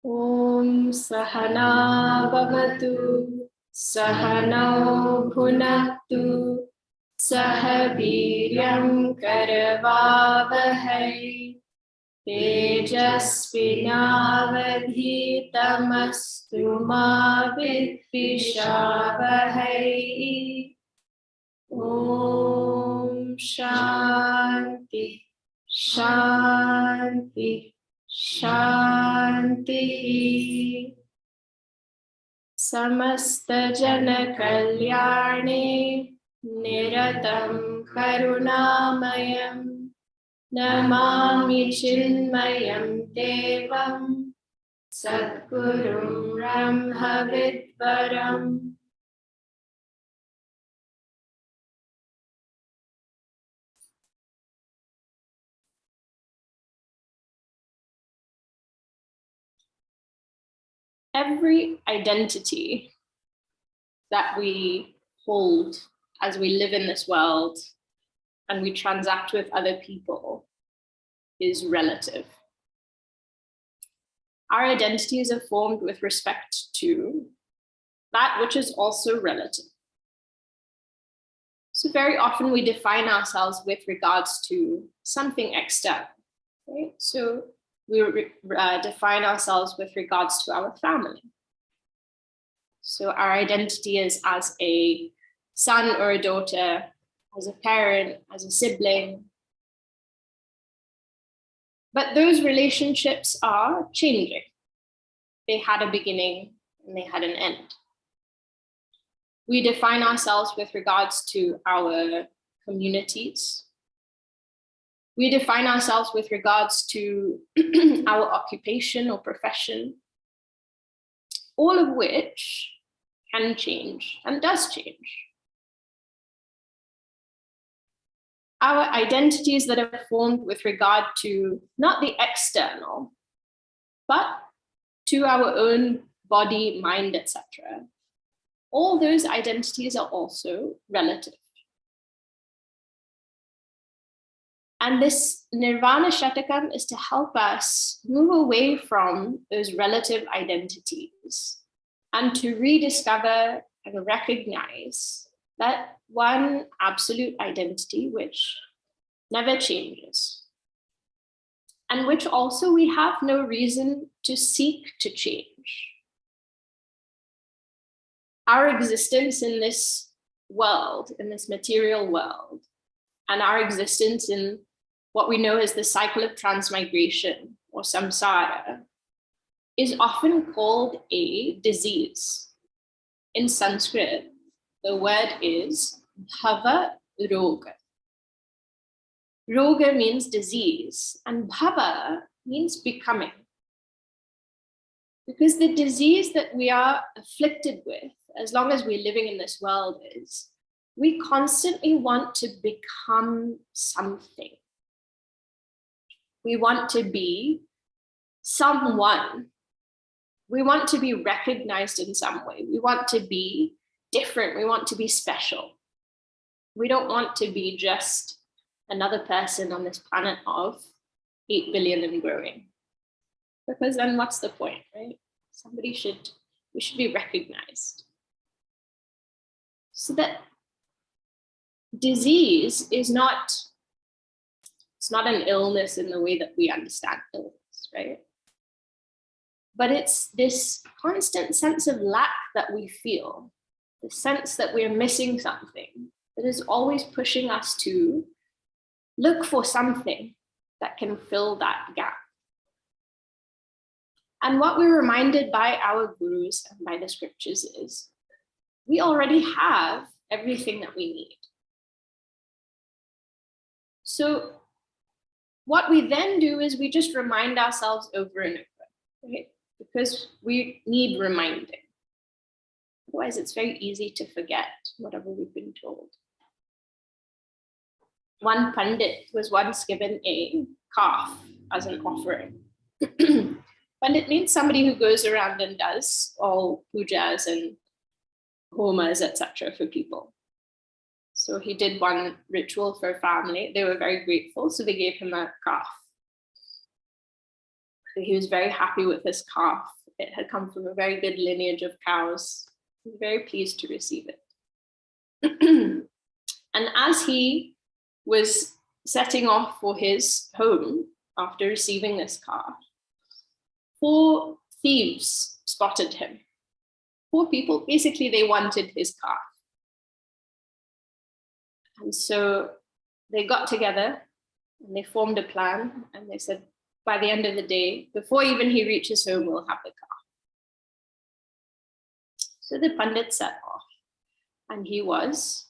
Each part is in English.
Om Sahana Bhavatu Sahano Bhunaktu Sahaviryam Karavavahai Tejasvinavadhitamastu ma vidvishavahai. Om Shanti Shanti Shanti. Samasta Jana Kalyane Niratam Karunamayam Namami Chinmayam Devam Satgurum Brahmavidvaram. Every identity that we hold as we live in this world and we transact with other people is relative. Our identities are formed with respect to that which is also relative. So very often we define ourselves with regards to something external, right? So we define ourselves with regards to our family. So our identity is as a son or a daughter, as a parent, as a sibling. But those relationships are changing. They had a beginning and they had an end. We define ourselves with regards to our communities. We define ourselves with regards to our occupation or profession, all of which can change and does change. Our identities that are formed with regard to not the external, but to our own body, mind, etc. All those identities are also relative. And this Nirvana Shatakam is to help us move away from those relative identities and to rediscover and recognize that one absolute identity which never changes, and which also we have no reason to seek to change. Our existence in this world, in this material world, and our existence in what we know as the cycle of transmigration or samsara is often called a disease. In Sanskrit, the word is bhava roga. Roga means disease, and bhava means becoming. Because the disease that we are afflicted with, as long as we're living in this world, is we constantly want to become something. We want to be someone. We want to be recognized in some way. We want to be different. We want to be special. We don't want to be just another person on this planet of 8 billion and growing. Because then what's the point, right? We should be recognized. So that disease is not It's not an illness in the way that we understand illness, right? But it's this constant sense of lack that we feel, the sense that we're missing something, that is always pushing us to look for something that can fill that gap. And what we're reminded by our gurus and by the scriptures is we already have everything that we need. So what we then do is we just remind ourselves over and over, right? Because we need reminding. Otherwise, it's very easy to forget whatever we've been told. One Pandit was once given a calf as an offering. Pandit means somebody who goes around and does all pujas and homas, etc. for people. So he did one ritual for a family. They were very grateful, so they gave him a calf. So he was very happy with this calf. It had come from a very good lineage of cows. He was very pleased to receive it. And as he was setting off for his home after receiving this calf, 4 thieves spotted him. 4 people, basically they wanted his calf. And so they got together and they formed a plan and they said, by the end of the day, before even he reaches home, we'll have the calf. So the Pandit set off and he was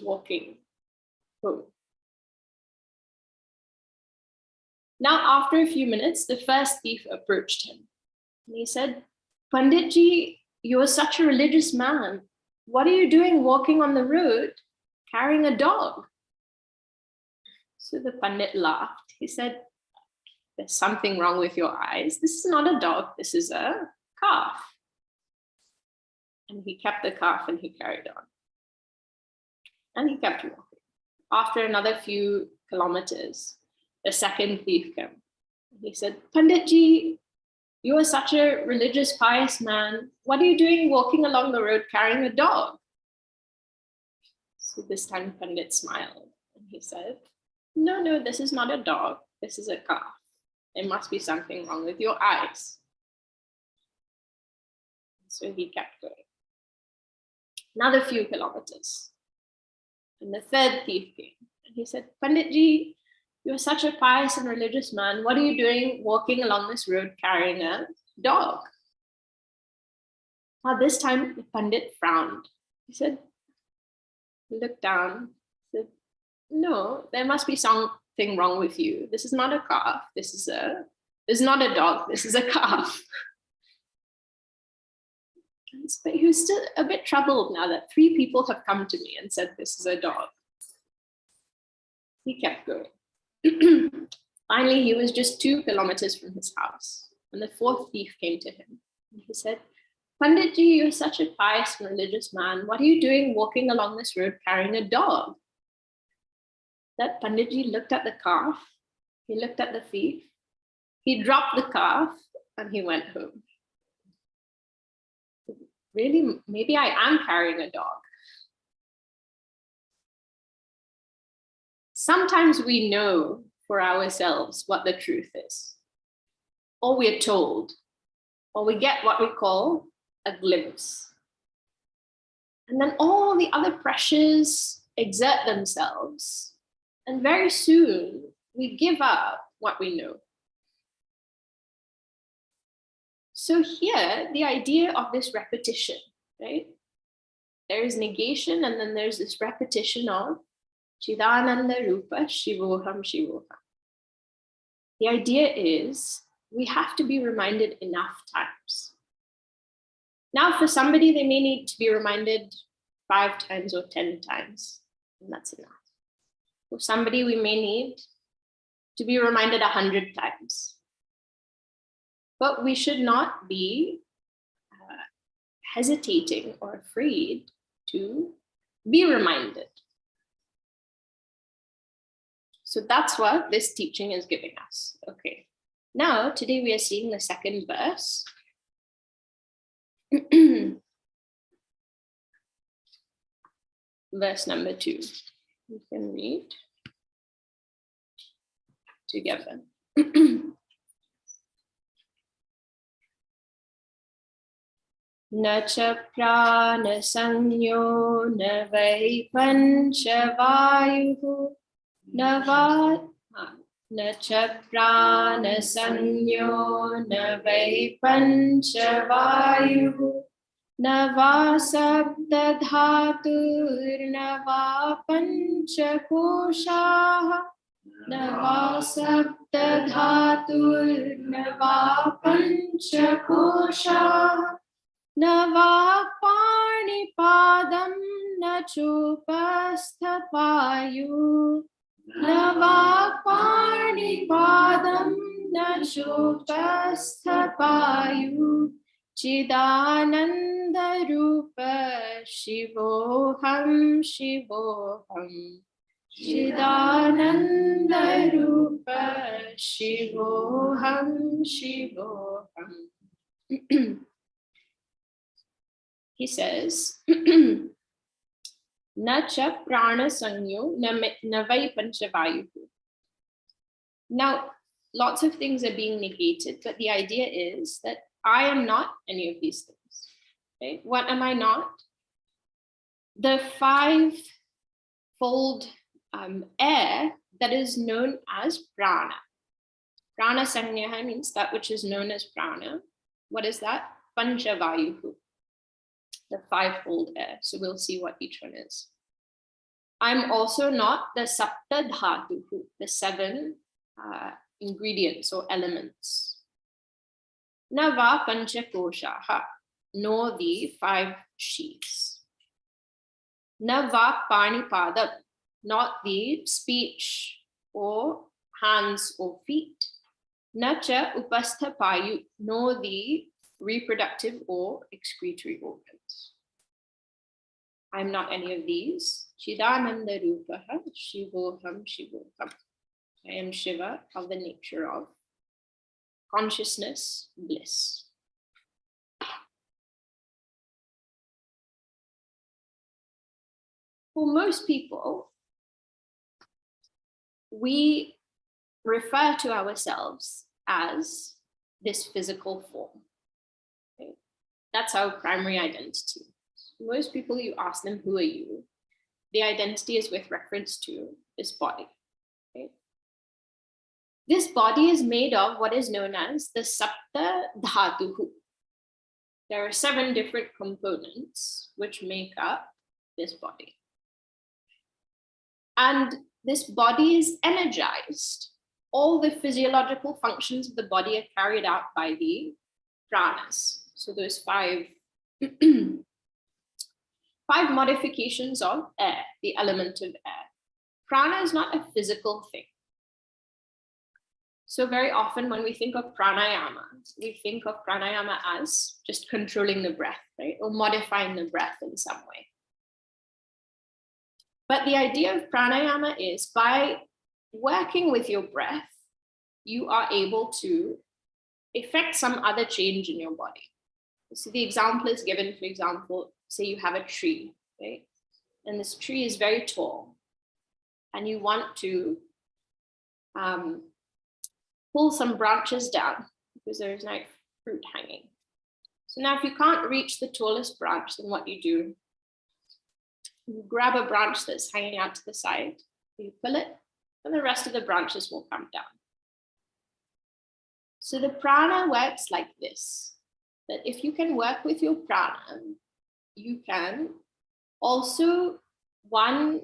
walking home. Now, after a few minutes, the first thief approached him and he said, Panditji, you are such a religious man. What are you doing walking on the road carrying a dog? So the Pandit laughed. He said, there's something wrong with your eyes. This is not a dog, this is a calf. And he kept the calf and he carried on. And he kept walking. After another few kilometers, a second thief came. He said, Panditji, you are such a religious, pious man. What are you doing walking along the road carrying a dog? So this time Pandit smiled and he said, no, this is not a dog. This is a calf. There must be something wrong with your eyes. So he kept going. Another few kilometers. And the third thief came and he said, Panditji, you're such a pious and religious man. What are you doing walking along this road carrying a dog? Now this time the Pandit frowned. He said, he looked down, said, no, there must be something wrong with you. This is not a calf. This is not a dog. This is a calf. But he was still a bit troubled now that 3 people have come to me and said, this is a dog. He kept going. Finally, he was just 2 kilometers from his house. And the 4th thief came to him. And he said, Panditji, you're such a pious and religious man. What are you doing walking along this road carrying a dog? That Panditji looked at the calf. He looked at the thief. He dropped the calf and he went home. Really, maybe I am carrying a dog. Sometimes we know for ourselves what the truth is, or we're told, or we get what we call a glimpse. And then all the other pressures exert themselves, and very soon we give up what we know. So here, the idea of this repetition, right? There is negation, and then there's this repetition of Chidananda Rupa Shivoham Shivoham. The idea is we have to be reminded enough times. Now, for somebody, they may need to be reminded 5 times or 10 times, and that's enough. For somebody, we may need to be reminded 100 times. But we should not be hesitating or afraid to be reminded. So that's what this teaching is giving us. Okay. Now, today we are seeing the second verse. Verse number 2. You can read. together. Na cha prana sanyo na vai pancha vayuhu na cha prana sanyo na vai pancha vayuhu na va sabda dhatur na va pancha koshaha na va sabda dhatur na va pancha koshaha na vakpani padam na chupasthapayu na vakpani padam na chupasthapayu chidananda rupa shivoham shivoham chidananda rupa shivoham shivoham. He says, na cha prana sanyo na vai panchavayuhu. Now, lots of things are being negated, but the idea is that I am not any of these things. Okay? What am I not? The five-fold air that is known as prana. Prana sanyaha means that which is known as prana. What is that? Panchavayuhu. The five-fold air. So we'll see what each one is. I'm also not the sapta dhatuhu, the seven ingredients or elements. Na va pancha koshaha, nor the five sheaths. Na va panipadam, not the speech or hands or feet. Na cha upasthapayu, nor the reproductive or excretory organs. I'm not any of these. Chidananda rupaha shivoham shivoham. I am Shiva of the nature of consciousness, bliss. For most people, we refer to ourselves as this physical form. Okay? That's our primary identity. Most people, you ask them, who are you? The identity is with reference to this body. Okay? This body is made of what is known as the sapta dhatuhu. There are 7 different components which make up this body. And this body is energized. All the physiological functions of the body are carried out by the pranas. So those 5 modifications of air, the element of air. Prana is not a physical thing. So very often when we think of pranayama, we think of pranayama as just controlling the breath, right? Or modifying the breath in some way. But the idea of pranayama is by working with your breath, you are able to effect some other change in your body. So the example is given, for example, say you have a tree, right? And this tree is very tall and you want to pull some branches down because there is no fruit hanging. So now if you can't reach the tallest branch, then what you do, you grab a branch that's hanging out to the side, you pull it, and the rest of the branches will come down. So the prana works like this, that if you can work with your prana, you can also, one,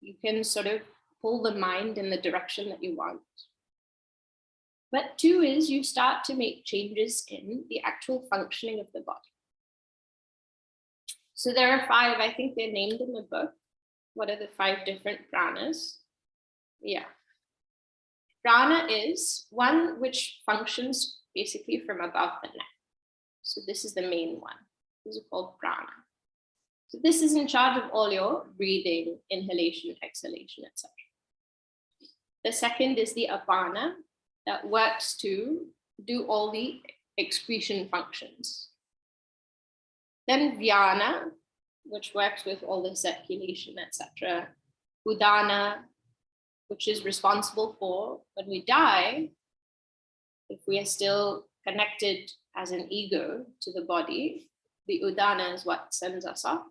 you can sort of pull the mind in the direction that you want. But 2 is you start to make changes in the actual functioning of the body. So there are 5, I think they're named in the book. What are the 5 different pranas? Yeah. Prana is one which functions basically from above the neck. So this is the main one. These are called prana. So this is in charge of all your breathing, inhalation, exhalation, etc. The second is the apana that works to do all the excretion functions. Then vyana, which works with all the circulation, etc. Udana, which is responsible for when we die, if we are still connected as an ego to the body, the udana is what sends us off,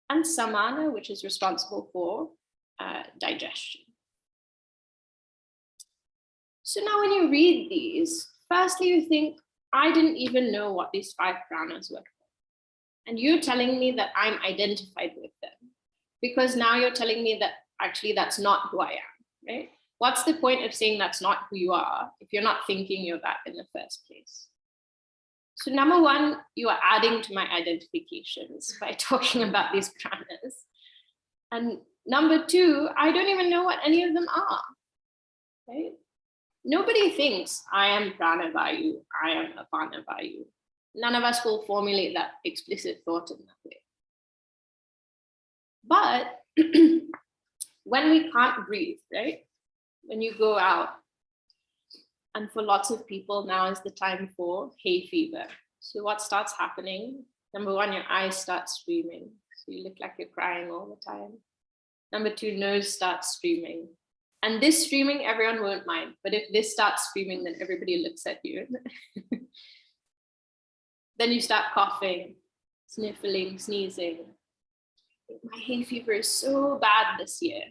and samana, which is responsible for digestion. So now when you read these, firstly you think, I didn't even know what these 5 pranas were. And you're telling me that I'm identified with them, because now you're telling me that actually that's not who I am, right? What's the point of saying that's not who you are if you're not thinking you're that in the first place? So number one, you are adding to my identifications by talking about these pranas. And number two, I don't even know what any of them are, right? Nobody thinks I am prana vayu, I am apana vayu. None of us will formulate that explicit thought in that way. But when we can't breathe, right? When you go out, and for lots of people now is the time for hay fever. So what starts happening? Number one, your eyes start streaming. So you look like you're crying all the time. Number two, nose starts streaming. And this streaming, everyone won't mind. But if this starts streaming, then everybody looks at you. Then you start coughing, sniffling, sneezing. My hay fever is so bad this year.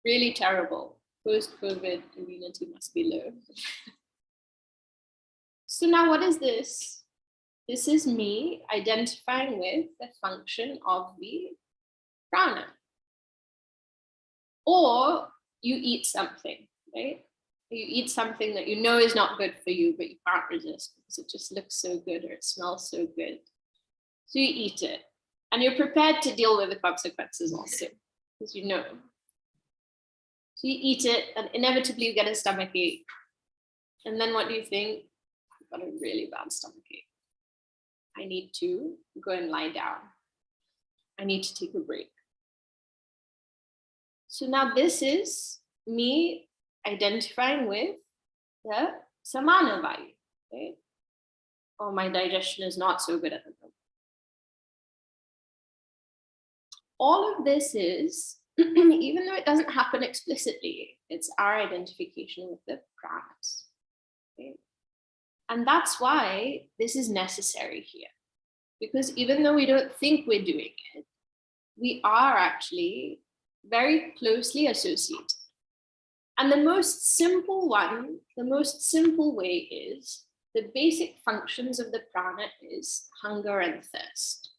Really terrible. Post-COVID immunity must be low. So now what is this? This is me identifying with the function of the prana. Or you eat something, right? You eat something that you know is not good for you, but you can't resist because it just looks so good or it smells so good. So you eat it. And you're prepared to deal with the consequences also, because you know. So you eat it, and inevitably you get a stomach ache. And then what do you think? I've got a really bad stomach ache. I need to go and lie down. I need to take a break. So now this is me identifying with the samana vayu, right? Oh, my digestion is not so good at the moment. All of this is, even though it doesn't happen explicitly, it's our identification with the pranas. Okay? And that's why this is necessary here. Because even though we don't think we're doing it, we are actually very closely associated. And the most simple one, the most simple way is the basic functions of the prana is hunger and thirst.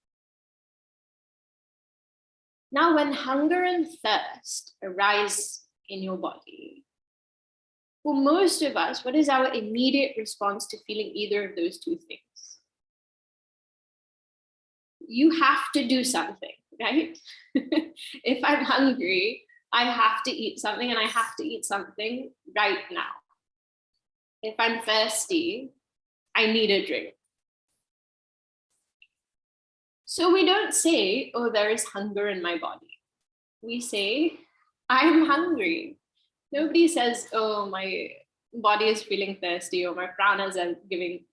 Now, when hunger and thirst arise in your body, for most of us, what is our immediate response to feeling either of those two things? You have to do something, right? If I'm hungry, I have to eat something, and I have to eat something right now. If I'm thirsty, I need a drink. So we don't say, oh, there is hunger in my body. We say, I'm hungry. Nobody says, oh, my body is feeling thirsty, or my pranas are giving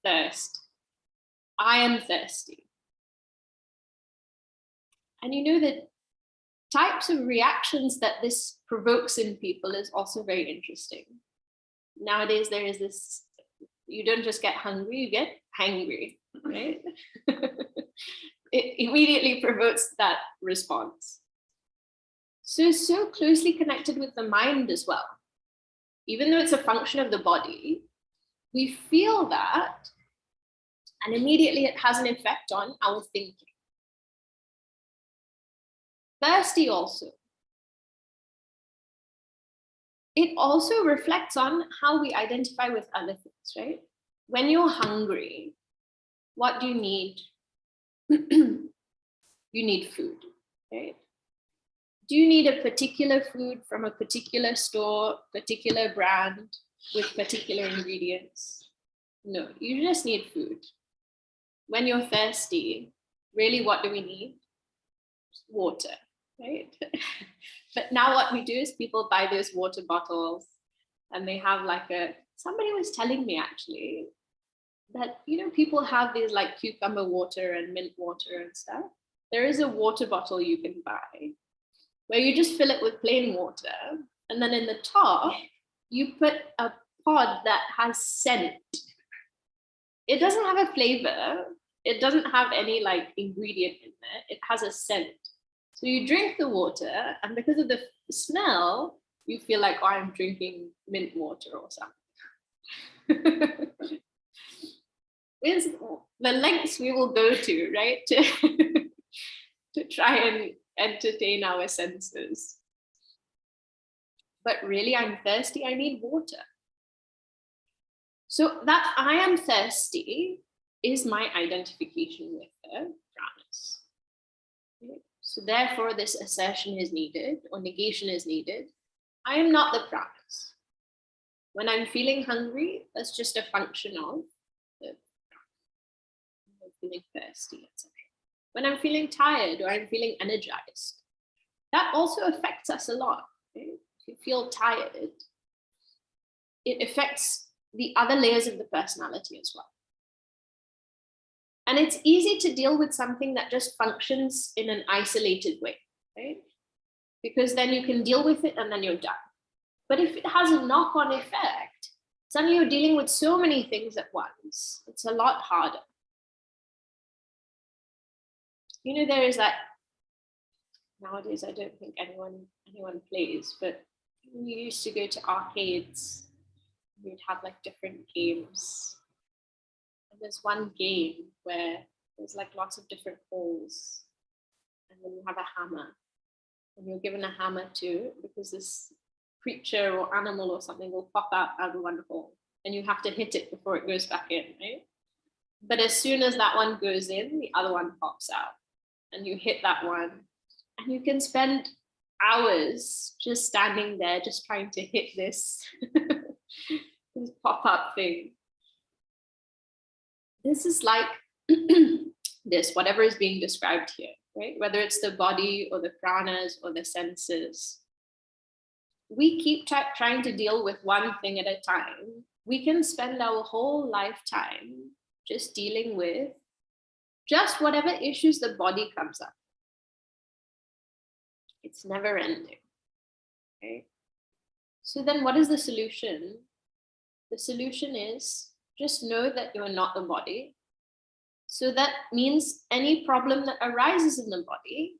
thirst. I am thirsty. And you know that types of reactions that this provokes in people is also very interesting. Nowadays, there is this, you don't just get hungry, you get hangry, right? It immediately provokes that response. So closely connected with the mind as well. Even though it's a function of the body, we feel that, and immediately it has an effect on our thinking. Thirsty also. It also reflects on how we identify with other things, right? When you're hungry, what do you need? You need food, right? Do you need a particular food from a particular store, particular brand, with particular ingredients? No, you just need food. When you're thirsty, really what do we need? Water, right? But now what we do is people buy those water bottles, and they have like somebody was telling me actually that, you know, people have these like cucumber water and mint water and stuff. There is a water bottle you can buy where you just fill it with plain water. And then in the top, you put a pod that has scent. It doesn't have a flavor. It doesn't have any like ingredient in there. It has a scent. So you drink the water, and because of the smell, you feel like, oh, I'm drinking mint water or something. Is the lengths we will go to, right? To try and entertain our senses. But really, I'm thirsty, I need water. So that I am thirsty is my identification with the pranas. Okay? So therefore, this assertion is needed, or negation is needed. I am not the pranas. When I'm feeling hungry, that's just a function of the pranas. I'm feeling thirsty, etc. When I'm feeling tired or I'm feeling energized, that also affects us a lot. Okay? If you feel tired, it affects the other layers of the personality as well. And it's easy to deal with something that just functions in an isolated way, right? Because then you can deal with it and then you're done. But if it has a knock-on effect, suddenly you're dealing with so many things at once. It's a lot harder. You know, there is that, nowadays I don't think anyone plays, but you used to go to arcades, you'd have like different games. And there's one game where there's like lots of different holes, and then you have a hammer, and you're given a hammer too, because this creature or animal or something will pop out of one hole, and you have to hit it before it goes back in, right? But as soon as that one goes in, the other one pops out, and you hit that one, and you can spend hours just standing there, just trying to hit this, this pop-up thing. This is like this, whatever is being described here, right? Whether it's the body or the pranas or the senses, we keep trying to deal with one thing at a time. We can spend our whole lifetime just dealing with just whatever issues the body comes up. It's never ending, okay? So then what is the solution? The solution is just know that you're not the body. So that means any problem that arises in the body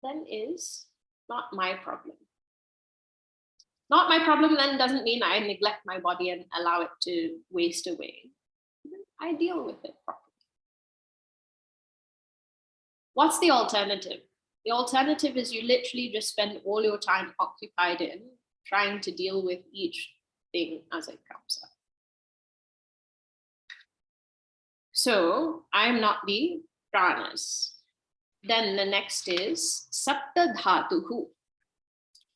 then is not my problem. Not my problem then doesn't mean I neglect my body and allow it to waste away. I deal with it properly. What's the alternative? The alternative is you literally just spend all your time occupied in trying to deal with each thing as it comes up. So I'm not the pranas. Then the next is sapta dhatuhu.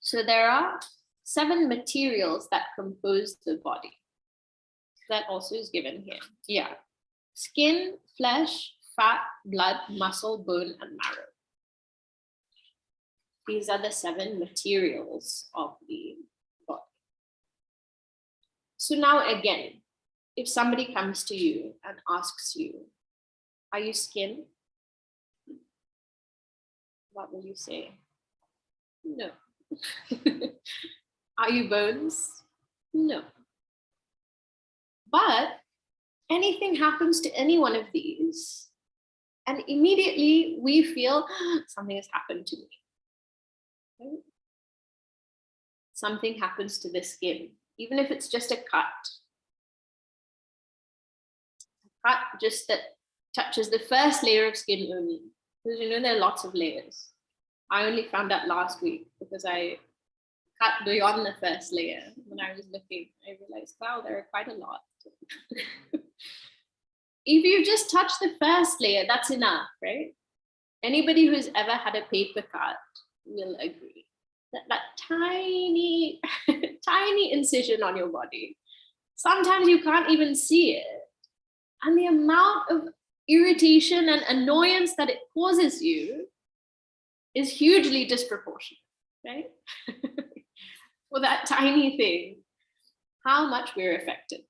So there are 7 materials that compose the body. That also is given here. Yeah. Skin, flesh, fat, blood, muscle, bone, and marrow. These are the 7 materials of the body. So now again, if somebody comes to you and asks you, are you skin? What will you say? No. Are you bones? No. But anything happens to any one of these, and immediately we feel something has happened to me. Right? Something happens to the skin, even if it's just a cut. A cut just that touches the first layer of skin only, because you know there are lots of layers. I only found out last week because I cut beyond the first layer. When I was looking, I realized, wow, there are quite a lot. If you just touch the first layer, that's enough, right? Anybody who's ever had a paper cut will agree that tiny, tiny incision on your body, sometimes you can't even see it. And the amount of irritation and annoyance that it causes you is hugely disproportionate, right? For that tiny thing, how much we're affected.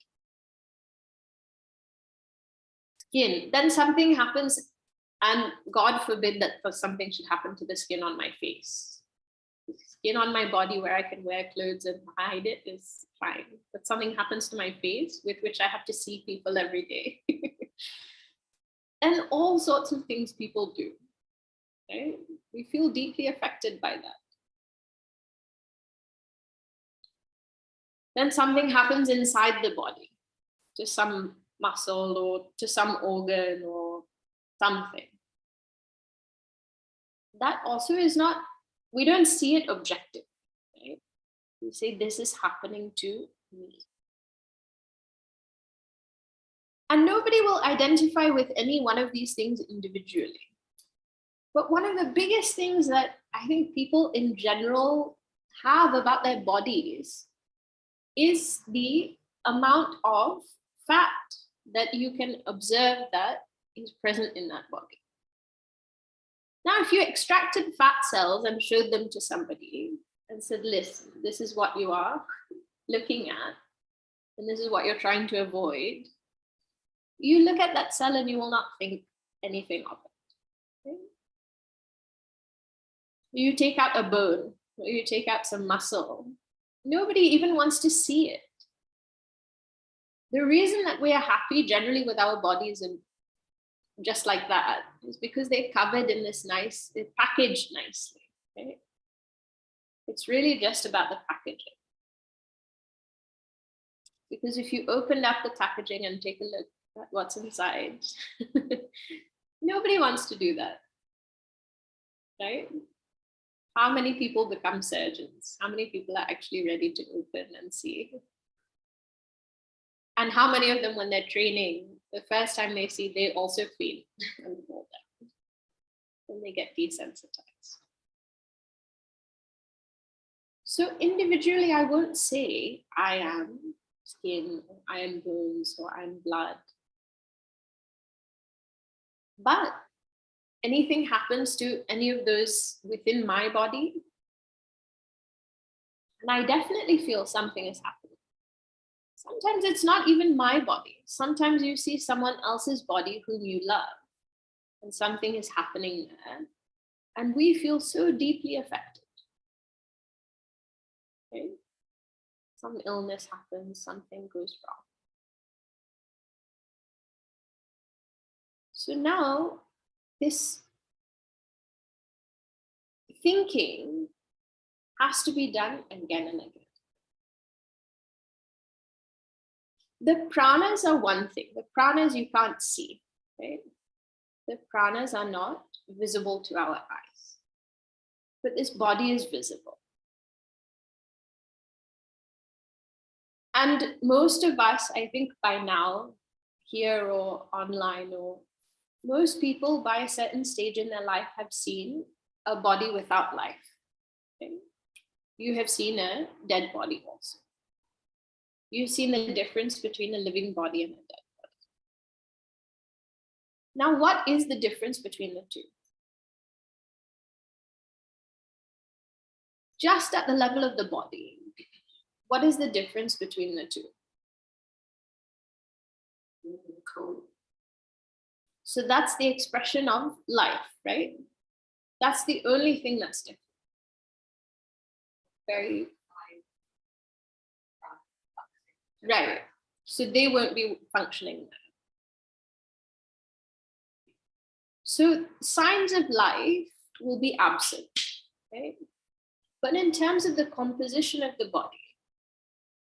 Skin, then something happens, and God forbid that something should happen to the skin on my face. Skin on my body where I can wear clothes and hide it is fine. But something happens to my face with which I have to see people every day. And all sorts of things people do. Right? We feel deeply affected by that. Then something happens inside the body, to some muscle or to some organ or something. That also is not, we don't see it objective, right? We say, this is happening to me. And nobody will identify with any one of these things individually. But one of the biggest things that I think people in general have about their bodies is the amount of fat that you can observe that is present in that body. Now, if you extracted fat cells and showed them to somebody and said, listen, this is what you are looking at, and this is what you're trying to avoid, you look at that cell and you will not think anything of it. Okay? You take out a bone, or you take out some muscle, nobody even wants to see it. The reason that we are happy generally with our bodies and just like that is because they're covered in this nice, they're packaged nicely. Okay? It's really just about the packaging. Because if you opened up the packaging and take a look at what's inside, nobody wants to do that, right? How many people become surgeons? How many people are actually ready to open and see? And how many of them, when they're training, the first time they see, they also feel and all that. And they get desensitized. So individually, I won't say I am skin, or I am bones, or I am blood. But anything happens to any of those within my body, and I definitely feel something is happening. Sometimes it's not even my body. Sometimes you see someone else's body whom you love, and something is happening there, and we feel so deeply affected. Okay? Some illness happens, something goes wrong. So now, this thinking has to be done again and again. The pranas are one thing. The pranas you can't see, right? The pranas are not visible to our eyes, but this body is visible. And most of us, I think by now, here or online, or most people by a certain stage in their life have seen a body without life. Okay? You have seen a dead body also. You've seen the difference between a living body and a dead body. Now, what is the difference between the two? Just at the level of the body, what is the difference between the two? Cool. So that's the expression of life, right? That's the only thing that's different. Very right. So they won't be functioning there. So signs of life will be absent, right? But in terms of the composition of the body,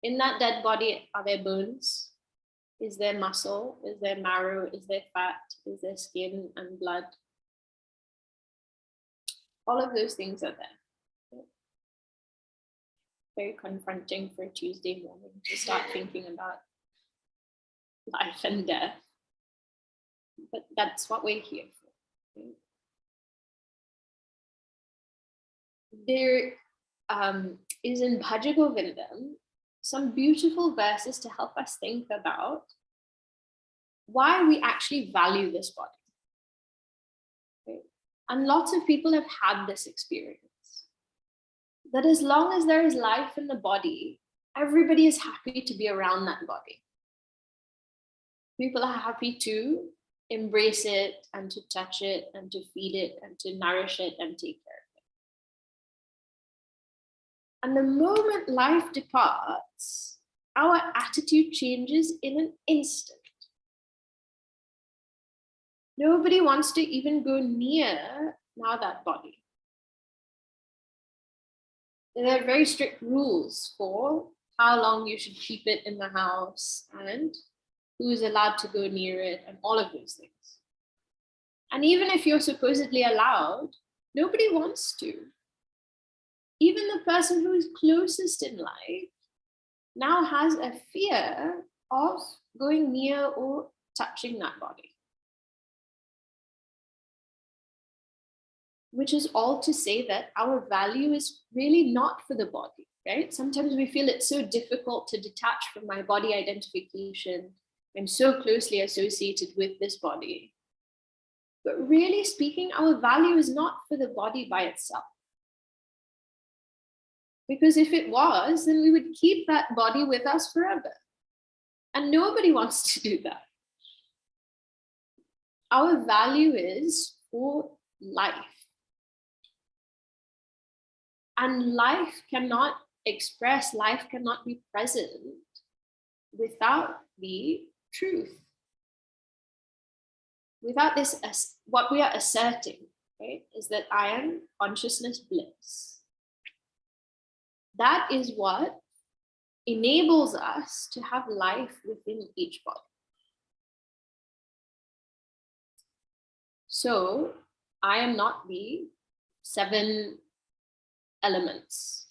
in that dead body, are there bones? Is there muscle? Is there marrow? Is there fat? Is there skin and blood? All of those things are there. Very confronting for a Tuesday morning to start thinking about life and death. But that's what we're here for. There is in Bhaja Govindam some beautiful verses to help us think about why we actually value this body. Okay? And lots of people have had this experience. That as long as there is life in the body, everybody is happy to be around that body. People are happy to embrace it and to touch it and to feed it and to nourish it and take care of it. And the moment life departs, our attitude changes in an instant. Nobody wants to even go near now that body. There are very strict rules for how long you should keep it in the house and who is allowed to go near it and all of those things. And even if you're supposedly allowed, nobody wants to. Even the person who is closest in life now has a fear of going near or touching that body. Which is all to say that our value is really not for the body, right? Sometimes we feel it's so difficult to detach from my body identification. I'm so closely associated with this body. But really speaking, our value is not for the body by itself. Because if it was, then we would keep that body with us forever. And nobody wants to do that. Our value is for life. And life cannot express, life cannot be present without the truth. Without this, what we are asserting, right, is that I am consciousness bliss. That is what enables us to have life within each body. So I am not the 7 elements,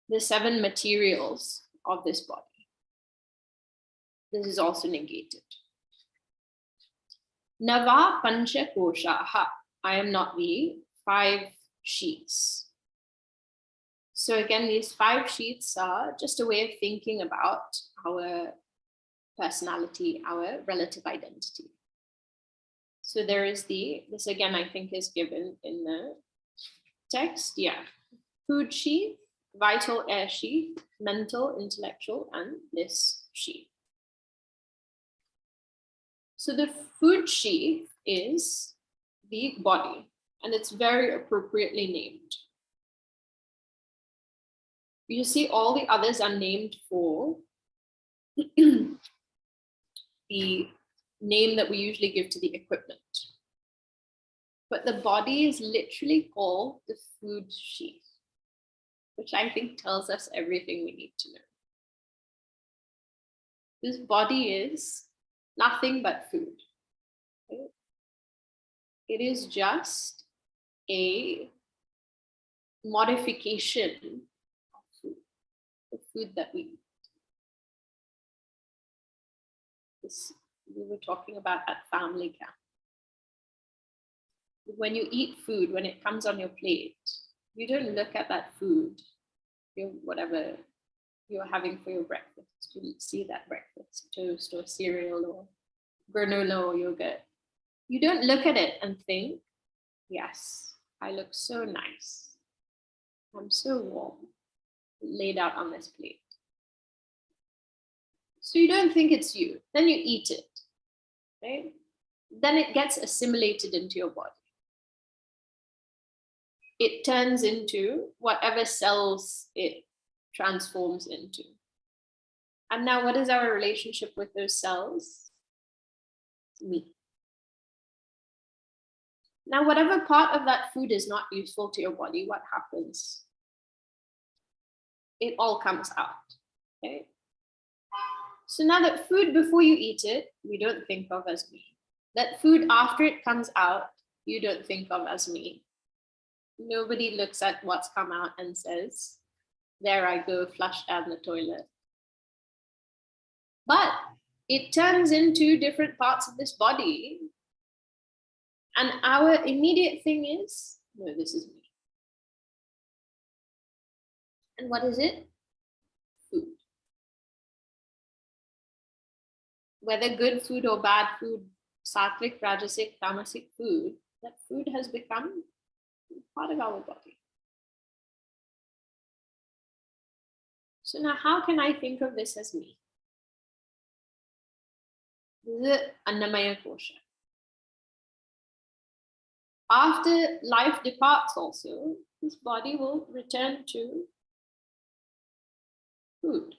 the 7 materials of this body. This is also negated. Nava pancha koshaha. I am not the 5 sheaths. So again, these 5 sheaths are just a way of thinking about our personality, our relative identity. So there is this again, I think is given in the text, yeah. Food sheath, vital air sheath, mental, intellectual, and bliss sheath. So the food sheath is the body, and it's very appropriately named. You see, all the others are named for the name that we usually give to the equipment. But the body is literally called the food sheath, which I think tells us everything we need to know. This body is nothing but food. Okay? It is just a modification of food, the food that we eat. This we were talking about at family camp. When you eat food, when it comes on your plate, you don't look at that food, whatever you're having for your breakfast. You see that breakfast, toast or cereal or granola or yogurt. You don't look at it and think, yes, I look so nice. I'm so warm, laid out on this plate. So you don't think it's you. Then you eat it, right? Then it gets assimilated into your body. It turns into whatever cells it transforms into. And now what is our relationship with those cells? Me. Now, whatever part of that food is not useful to your body, what happens? It all comes out, okay? So now that food before you eat it, we don't think of as me. That food after it comes out, you don't think of as me. Nobody looks at what's come out and says, there I go, flush down the toilet. But it turns into different parts of this body. And our immediate thing is, no, this is me. And what is it? Food. Whether good food or bad food, sattvic, rajasic, tamasic food, that food has become part of our body. So now how can I think of this as me? This is Annamaya Kosha. After life departs also, this body will return to food.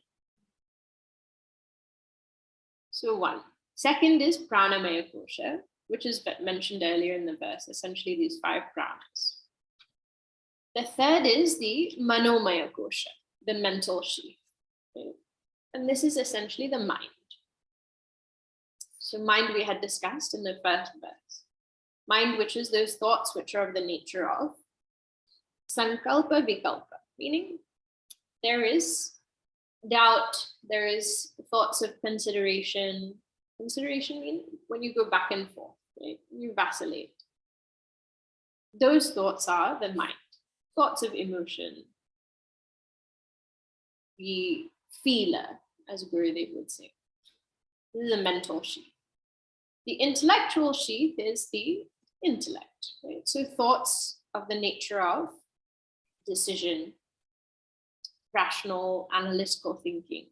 So one. Second is pranamaya kosha, which is mentioned earlier in the verse, essentially these 5 pranas. The third is the manomaya kosha, the mental sheath. Okay? And this is essentially the mind. So mind we had discussed in the first verse. Mind, which is those thoughts which are of the nature of sankalpa vikalpa, meaning there is doubt, there is thoughts of consideration. Consideration means when you go back and forth, right? You vacillate. Those thoughts are the mind. Thoughts of emotion, the feeler, as Gurudev would say. This is a mental sheath. The intellectual sheath is the intellect, right? So thoughts of the nature of decision, rational, analytical thinking.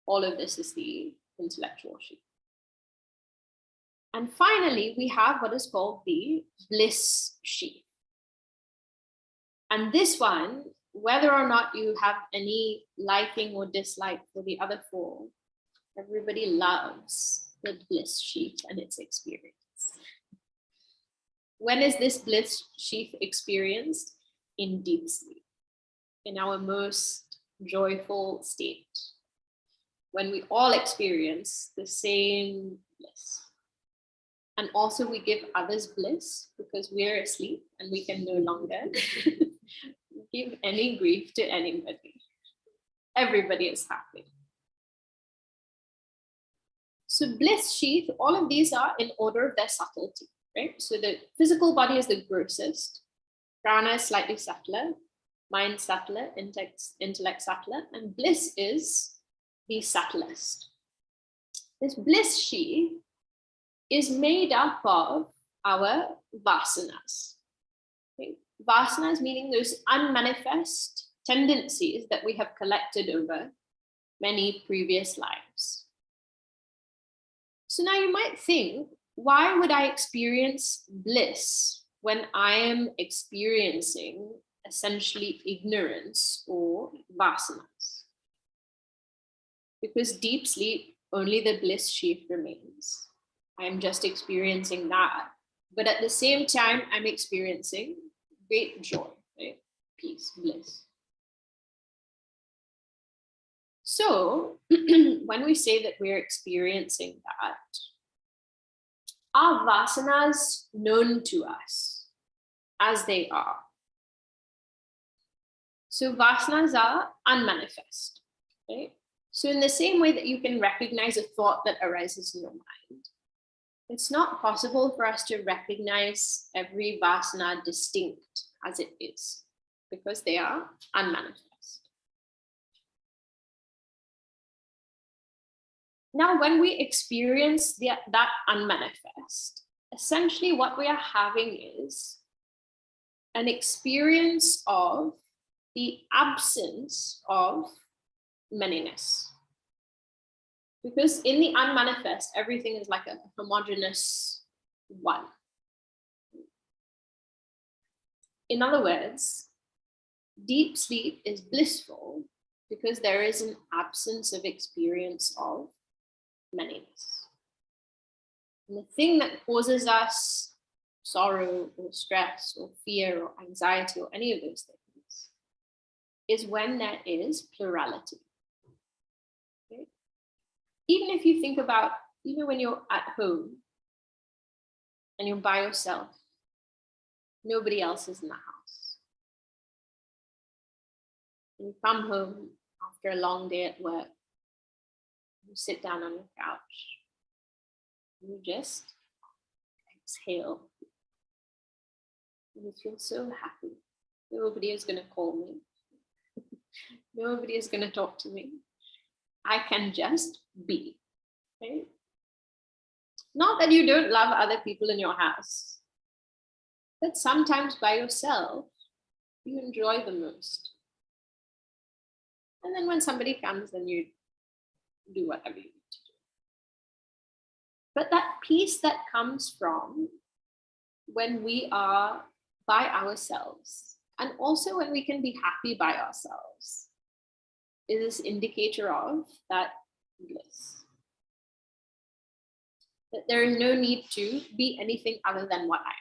All of this is the intellectual sheath. And finally, we have what is called the bliss sheath. And this one, whether or not you have any liking or dislike for the other 4, everybody loves the bliss sheath and its experience. When is this bliss sheath experienced? In deep sleep, in our most joyful state, when we all experience the same bliss. And also we give others bliss because we're asleep and we can no longer give any grief to anybody. Everybody is happy. So bliss sheath, all of these are in order of their subtlety, right? So the physical body is the grossest, prana is slightly subtler, mind subtler, intellect subtler, and bliss is the subtlest. This bliss sheath is made up of our vasanas. Okay? Vasanas meaning those unmanifest tendencies that we have collected over many previous lives. So now you might think, why would I experience bliss when I am experiencing essentially ignorance or vasanas? Because deep sleep, only the bliss sheath remains. I'm just experiencing that. But at the same time, I'm experiencing great joy, right? Peace, bliss. So when we say that we're experiencing that, are vasanas known to us as they are? So vasanas are unmanifest, right? So in the same way that you can recognize a thought that arises in your mind, it's not possible for us to recognize every vasana distinct as it is because they are unmanifest. Now, when we experience that unmanifest, essentially what we are having is an experience of the absence of manyness. Because in the unmanifest, everything is like a homogeneous one. In other words, deep sleep is blissful because there is an absence of experience of manyness. And the thing that causes us sorrow or stress or fear or anxiety or any of those things is when there is plurality. Okay? Even if you think about, when you're at home and you're by yourself, nobody else is in the house. And you come home after a long day at work, you sit down on your couch, you just exhale. You feel so happy. Nobody is going to call me. Nobody is going to talk to me. I can just be. Right? Not that you don't love other people in your house, but sometimes by yourself, you enjoy the most. And then when somebody comes, then you do whatever you need to do. But that peace that comes from when we are by ourselves And also when we can be happy by ourselves is this indicator of that bliss. That there is no need to be anything other than what I am.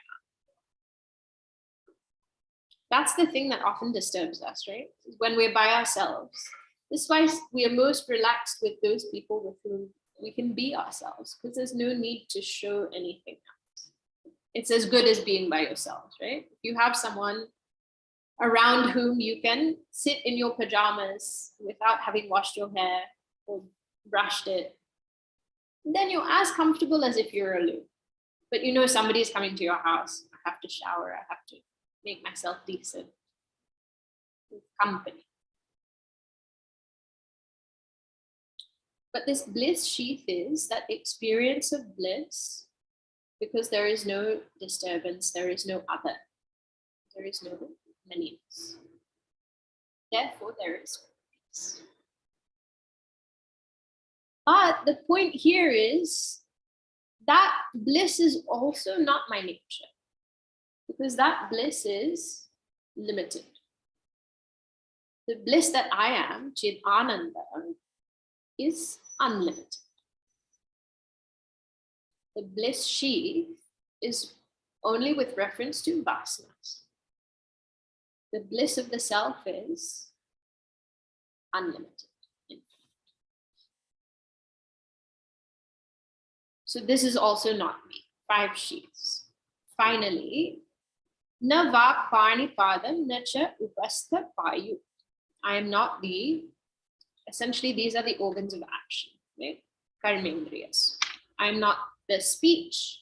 That's the thing that often disturbs us, right? When we're by ourselves. This is why we are most relaxed with those people with whom we can be ourselves, because there's no need to show anything else. It's as good as being by yourself, right? If you have someone around whom you can sit in your pajamas without having washed your hair or brushed it, then you're as comfortable as if you're alone. But you know somebody's coming to your house. I have to shower. I have to make myself decent. With company. But this bliss sheath is that experience of bliss because there is no disturbance, there is no other, there is no manyness. Therefore, there is peace. But the point here is that bliss is also not my nature, because that bliss is limited. The bliss that I am, Chid Ananda, is unlimited. The bliss sheath is only with reference to vasanas. The bliss of the self is unlimited. So this is also not me. 5 sheaths. Finally, na vak parni padam na cha upastha payu. I am not the, essentially these are the organs of action, right? Karmendriyas. I am not the speech,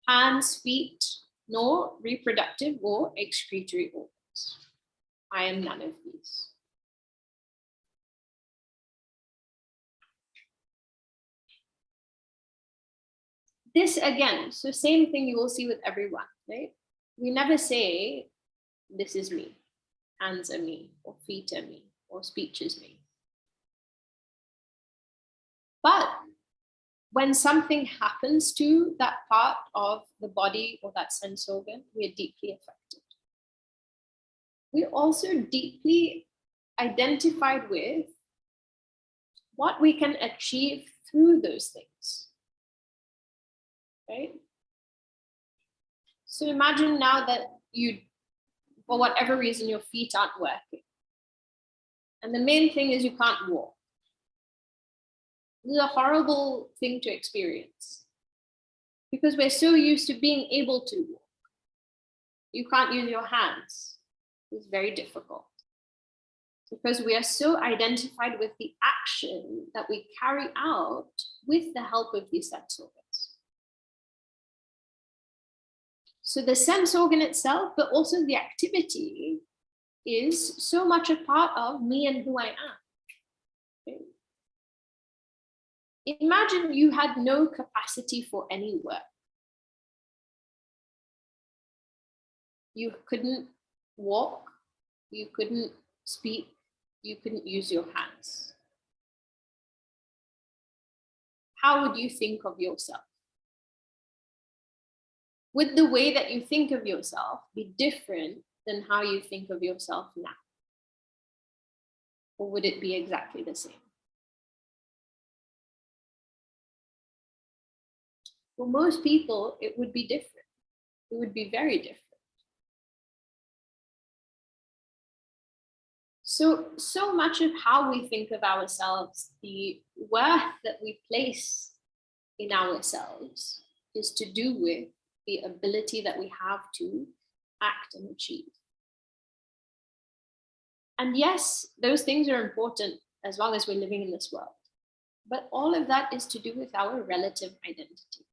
hands, feet, nor reproductive or excretory organs. I am none of these. This again, so same thing you will see with everyone, right? We never say, this is me, hands are me, or feet are me, or speech is me. But when something happens to that part of the body or that sense organ, we are deeply affected. We're also deeply identified with what we can achieve through those things. Right? So imagine now that you, for whatever reason, your feet aren't working. And the main thing is you can't walk. This is a horrible thing to experience because we're so used to being able to walk. You can't use your hands. It's very difficult because we are so identified with the action that we carry out with the help of these sense organs. So the sense organ itself, but also the activity, is so much a part of me and who I am. Okay? Imagine you had no capacity for any work. You couldn't walk, you couldn't speak, you couldn't use your hands. How would you think of yourself? Would the way that you think of yourself be different than how you think of yourself now? Or would it be exactly the same? For most people, it would be different. It would be very different. So much of how we think of ourselves, the worth that we place in ourselves, is to do with the ability that we have to act and achieve. And yes, those things are important as long as we're living in this world. But all of that is to do with our relative identity.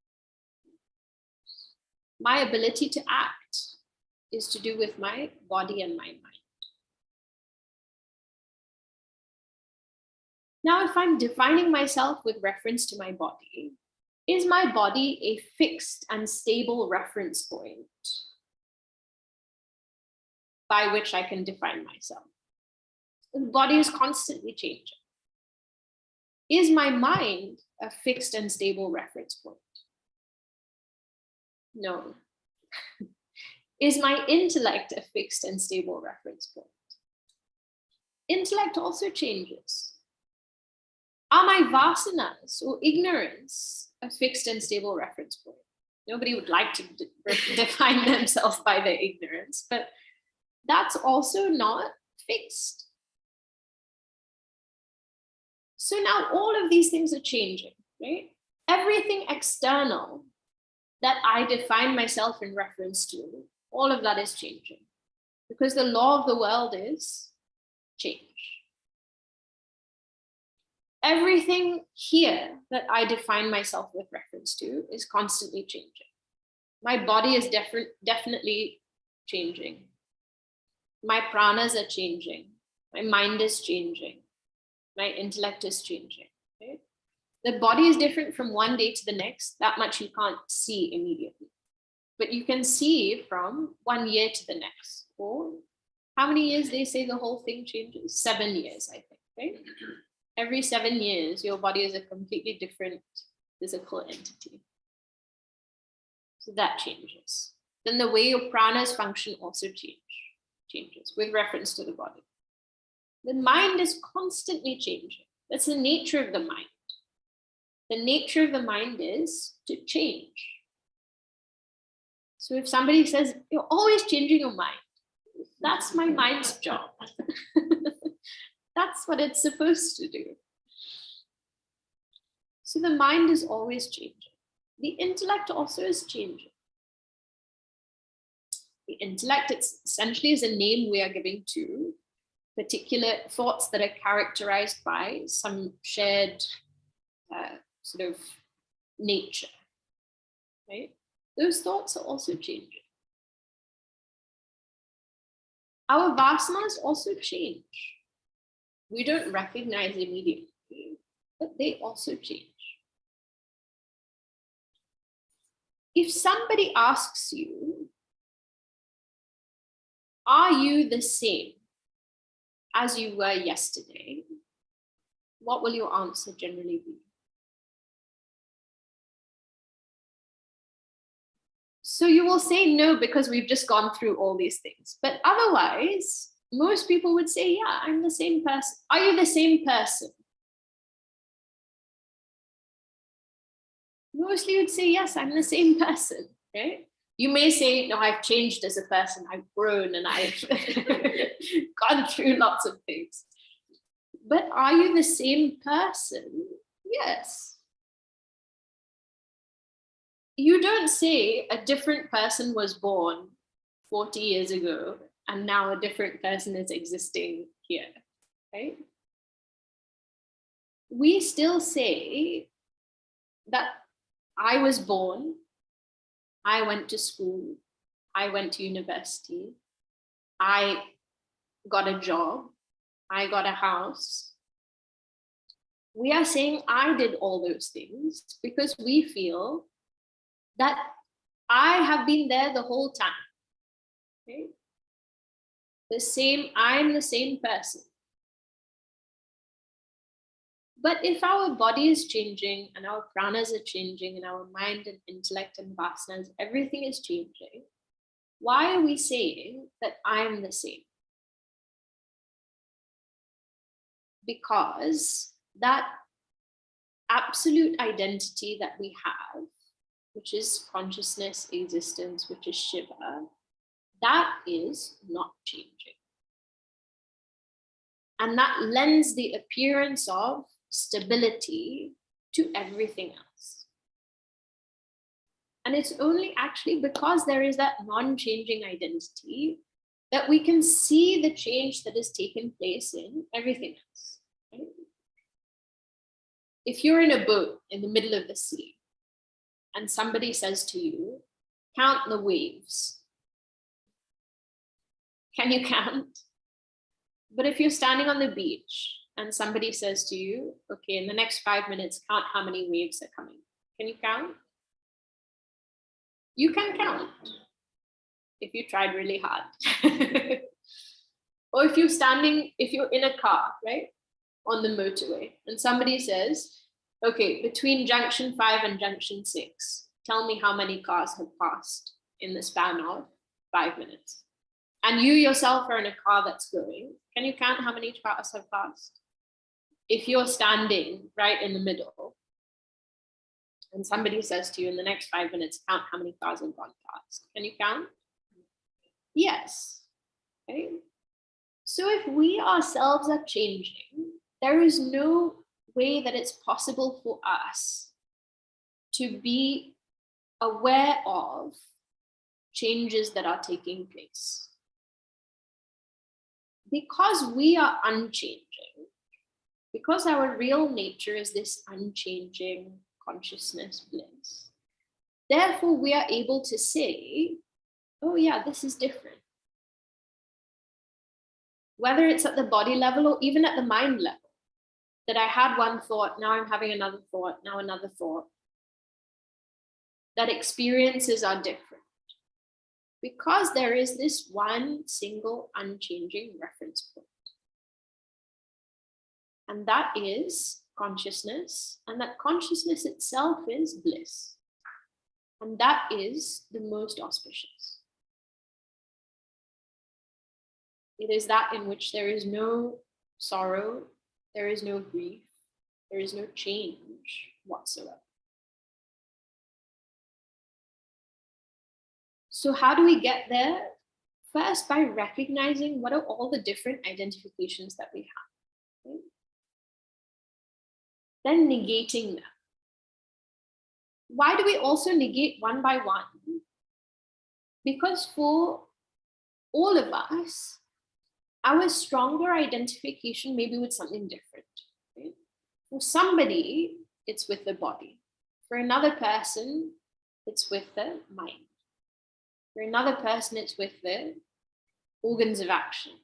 My ability to act is to do with my body and my mind. Now, if I'm defining myself with reference to my body, is my body a fixed and stable reference point by which I can define myself? The body is constantly changing. Is my mind a fixed and stable reference point? No. Is my intellect a fixed and stable reference point? Intellect also changes. Are my vasanas or ignorance a fixed and stable reference point? Nobody would like to define themselves by their ignorance, but that's also not fixed. So now all of these things are changing, right? Everything external that I define myself in reference to, all of that is changing, because the law of the world is change. Everything here that I define myself with reference to is constantly changing. My body is definitely changing. My pranas are changing. My mind is changing. My intellect is changing. Right? The body is different from one day to the next. That much you can't see immediately. But you can see from 1 year to the next. Or how many years they say the whole thing changes? 7 years, I think, right? Every 7 years, your body is a completely different physical entity. So that changes. Then the way your pranas function also changes with reference to the body. The mind is constantly changing. That's the nature of the mind. The nature of the mind is to change. So if somebody says, you're always changing your mind, that's my mind's job. That's what it's supposed to do. So the mind is always changing. The intellect also is changing. The intellect, it's essentially is a name we are giving to particular thoughts that are characterized by some shared sort of nature, right? Those thoughts are also changing. Our vasanas also change. We don't recognize immediately, but they also change. If somebody asks you, are you the same as you were yesterday? What will your answer generally be? So you will say no, because we've just gone through all these things. But otherwise, most people would say, yeah, I'm the same person. Are you the same person? Mostly would say, yes, I'm the same person, right? You may say, no, I've changed as a person. I've grown and I've gone through lots of things. But are you the same person? Yes. You don't say a different person was born 40 years ago and now a different person is existing here, right? We still say that I was born, I went to school, I went to university, I got a job, I got a house. We are saying I did all those things because we feel that I have been there the whole time. Okay? I'm the same person. But if our body is changing and our pranas are changing and our mind and intellect and vasanas, everything is changing, why are we saying that I'm the same? Because that absolute identity that we have, which is consciousness, existence, which is Shiva, that is not changing. And that lends the appearance of stability to everything else. And it's only actually because there is that non-changing identity that we can see the change that has taken place in everything else. Right? If you're in a boat in the middle of the sea and somebody says to you, count the waves. Can you count? But if you're standing on the beach and somebody says to you, okay, in the next 5 minutes, count how many waves are coming. Can you count? You can count if you tried really hard. Or if you're in a car, right, on the motorway, and somebody says, okay, between junction 5 and junction 6, tell me how many cars have passed in the span of 5 minutes. And you yourself are in a car that's going. Can you count how many cars have passed? If you're standing right in the middle and somebody says to you in the next 5 minutes, count how many cars have gone past. Can you count? Yes. Okay. So if we ourselves are changing, there is no way that it's possible for us to be aware of changes that are taking place. Because we are unchanging, because our real nature is this unchanging consciousness bliss, therefore we are able to say, oh yeah, this is different. Whether it's at the body level or even at the mind level, that I had one thought, now I'm having another thought, now another thought, that experiences are different. Because there is this one single unchanging reference point. And that is consciousness, and that consciousness itself is bliss. And that is the most auspicious. It is that in which there is no sorrow, there is no grief, there is no change whatsoever. So how do we get there? First, by recognizing what are all the different identifications that we have. Okay? Then negating them. Why do we also negate one by one? Because for all of us, our stronger identification may be with something different. Right? For somebody, it's with the body. For another person, it's with the mind. For another person, it's with the organs of action.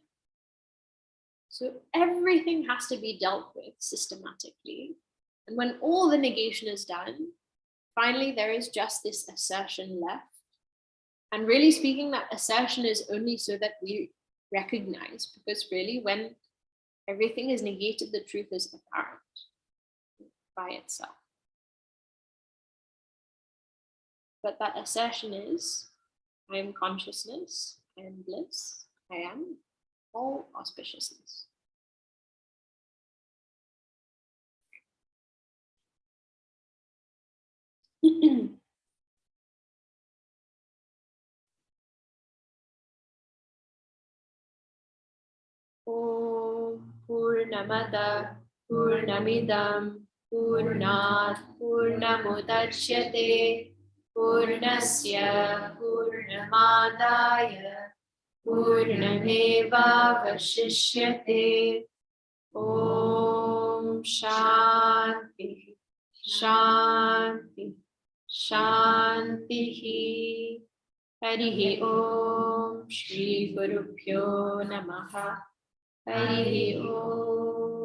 So everything has to be dealt with systematically. And when all the negation is done, finally, there is just this assertion left. And really speaking, that assertion is only so that we recognize, because really when everything is negated, the truth is apparent by itself. But that assertion is, I am consciousness, I am bliss, I am all auspiciousness. Om Purnamada Purnamidam Purnat Purnamudachyate Purnasya Purnamadaya Purnameva Vashishyate. Om Shanti Shanti Shanti. Harihi Om Shri Gurubhyo Namaha. Harihi Om.